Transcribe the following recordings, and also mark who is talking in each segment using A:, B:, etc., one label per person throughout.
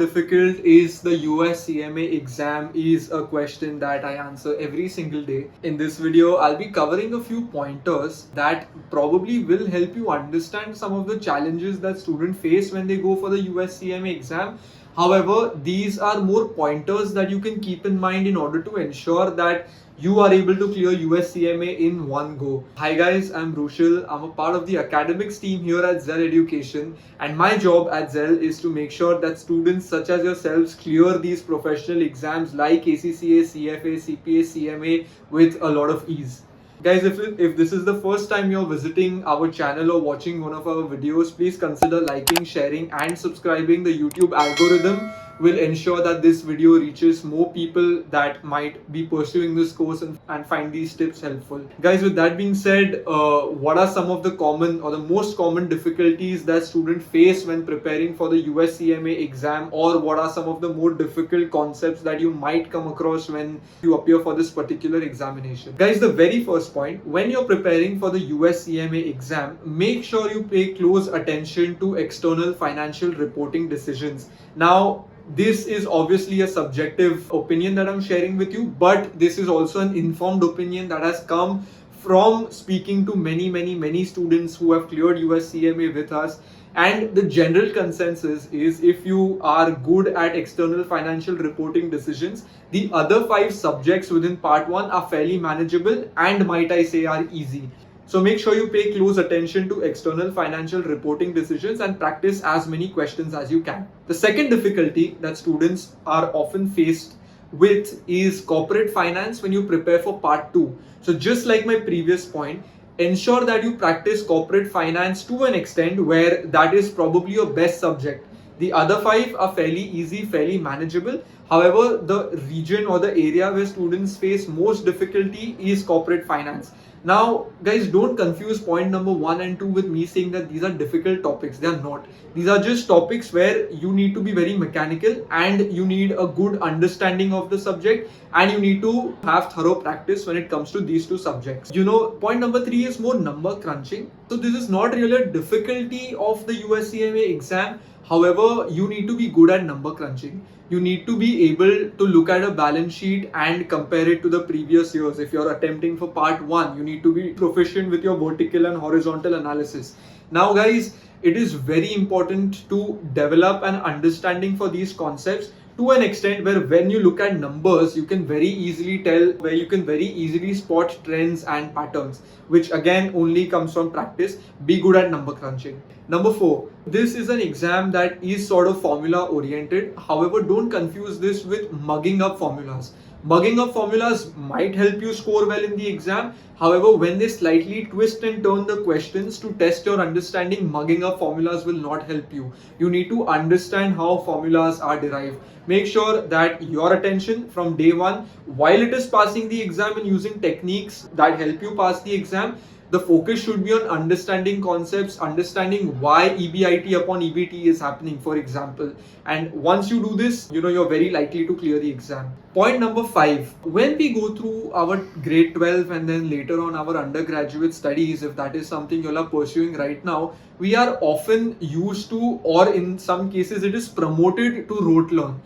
A: difficult is the US CMA exam is a question that I answer every single day. In this video, I'll be covering a few pointers that probably will help you understand some of the challenges that students face when they go for the US CMA exam. However, these are more pointers that you can keep in mind in order to ensure that you are able to clear USCMA in one go. Hi guys, I'm Rushil. I'm a part of the academics team here at Zell Education, and my job at Zell is to make sure that students such as yourselves clear these professional exams like ACCA, CFA, CPA, CMA with a lot of ease. Guys, if this is the first time you're visiting our channel or watching one of our videos, please consider liking, sharing and subscribing. The YouTube algorithm will ensure that this video reaches more people that might be pursuing this course and find these tips helpful. Guys, with that being said, what are some of the common or the most common difficulties that students face when preparing for the USCMA exam, or what are some of the more difficult concepts that you might come across when you appear for this particular examination? Guys, the very first point, when you're preparing for the USCMA exam, make sure you pay close attention to external financial reporting decisions. Now, this is obviously a subjective opinion that I'm sharing with you, but this is also an informed opinion that has come from speaking to many students who have cleared USCMA with us. And the general consensus is, if you are good at external financial reporting decisions, the other 5 subjects within part 1 are fairly manageable and, might I say, are easy. So make sure you pay close attention to external financial reporting decisions and practice as many questions as you can. The second difficulty that students are often faced with is corporate finance when you prepare for part 2. So just like my previous point, ensure that you practice corporate finance to an extent where that is probably your best subject. The other 5 are fairly easy, fairly manageable. However, the region or the area where students face most difficulty is corporate finance. Now, guys, don't confuse point number 1 and 2 with me saying that these are difficult topics. They are not. These are just topics where you need to be very mechanical and you need a good understanding of the subject, and you need to have thorough practice when it comes to these 2 subjects. Point number 3 is more number crunching. So this is not really a difficulty of the USCMA exam. However, you need to be good at number crunching. You need to be able to look at a balance sheet and compare it to the previous years. If you're attempting for part 1, you need to be proficient with your vertical and horizontal analysis. Now guys, it is very important to develop an understanding for these concepts to an extent where when you look at numbers, you can very easily tell, where you can very easily spot trends and patterns, which again only comes from practice. Be good at number crunching. Number 4, this is an exam that is sort of formula oriented. However, don't confuse this with mugging up formulas. Mugging up formulas might help you score well in the exam. However, when they slightly twist and turn the questions to test your understanding, mugging up formulas will not help you. You need to understand how formulas are derived. Make sure that your attention from day 1, while it is passing the exam and using techniques that help you pass the exam, the focus should be on understanding concepts, understanding why EBIT upon EBT is happening, for example. And once you do this, you're very likely to clear the exam. Point number 5, when we go through our grade 12 and then later on our undergraduate studies, if that is something you are pursuing right now, we are often used to, or in some cases it is promoted to, rote learn.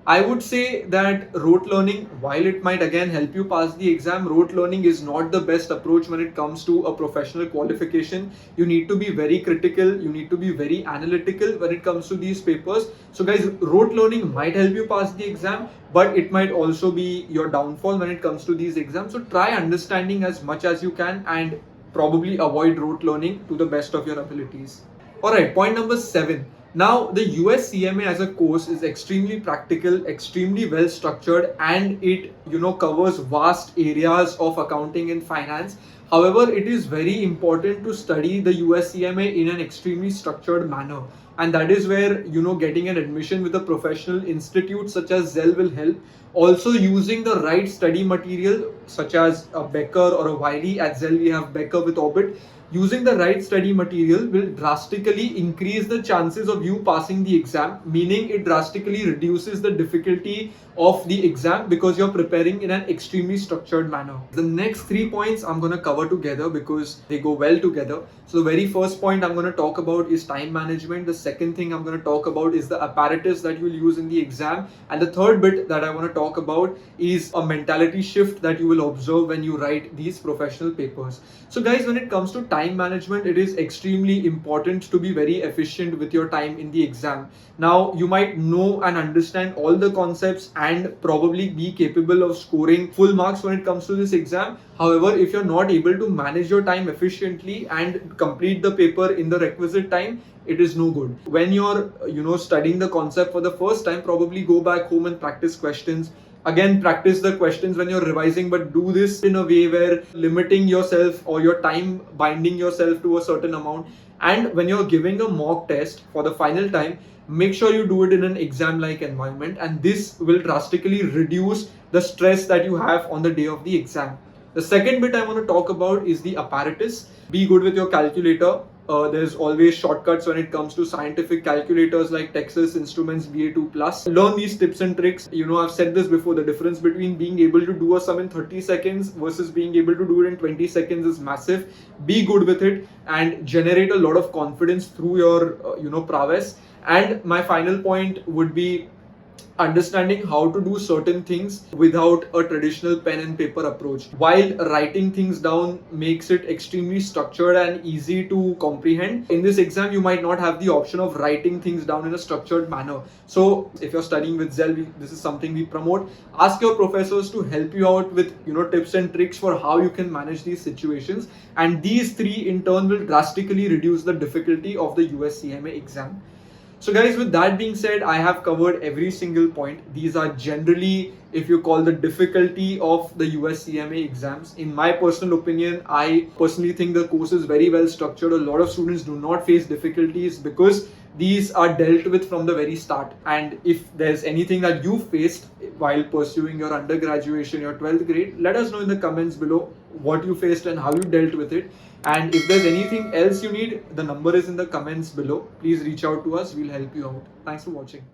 A: I would say that rote learning, while it might again help you pass the exam, rote learning is not the best approach when it comes to a professional qualification. You need to be very critical, you need to be very analytical when it comes to these papers. So guys, rote learning might help you pass the exam, but it might also be your downfall when it comes to these exams. So try understanding as much as you can and probably avoid rote learning to the best of your abilities. Alright, point number 7. Now, the USCMA as a course is extremely practical, extremely well structured, and it covers vast areas of accounting and finance. However, it is very important to study the USCMA in an extremely structured manner. And that is where, getting an admission with a professional institute such as Zell will help. Also, using the right study material such as a Becker or a Wiley. At Zell we have Becker with Orbit. Using the right study material will drastically increase the chances of you passing the exam, meaning it drastically reduces the difficulty of the exam because you're preparing in an extremely structured manner. The next 3 points I'm going to cover together because they go well together. So the very first point I'm going to talk about is time management. The second thing I'm going to talk about is the apparatus that you'll use in the exam. And the third bit that I want to talk about is a mentality shift that you will observe when you write these professional papers. So guys, when it comes to time management, it is extremely important to be very efficient with your time in the exam. Now, you might know and understand all the concepts and probably be capable of scoring full marks when it comes to this exam. However, if you're not able to manage your time efficiently and complete the paper in the requisite time, it is no good. When you're studying the concept for the first time, probably go back home and practice questions. Again, practice the questions when you're revising, but do this in a way where limiting yourself or your time binding yourself to a certain amount. And when you're giving a mock test for the final time, make sure you do it in an exam like environment, and this will drastically reduce the stress that you have on the day of the exam. The second bit I want to talk about is the apparatus. Be good with your calculator. There's always shortcuts when it comes to scientific calculators like Texas Instruments BA2 Plus. Learn these tips and tricks. I've said this before, the difference between being able to do a sum in 30 seconds versus being able to do it in 20 seconds is massive. Be good with it and generate a lot of confidence through your prowess. And my final point would be understanding how to do certain things without a traditional pen and paper approach. While writing things down makes it extremely structured and easy to comprehend, in this exam you might not have the option of writing things down in a structured manner. So if you're studying with Zell, this is something we promote. Ask your professors to help you out with tips and tricks for how you can manage these situations, and these three in turn will drastically reduce the difficulty of the USCMA exam. So guys, with that being said, I have covered every single point. These are generally, if you call, the difficulty of the USCMA exams. In my personal opinion, I personally think the course is very well structured. A lot of students do not face difficulties because these are dealt with from the very start. And if there's anything that you faced while pursuing your undergraduation, your 12th grade, let us know in the comments below what you faced and how you dealt with it. And if there's anything else you need, the number is in the comments below. Please reach out to us. We'll help you out. Thanks for watching.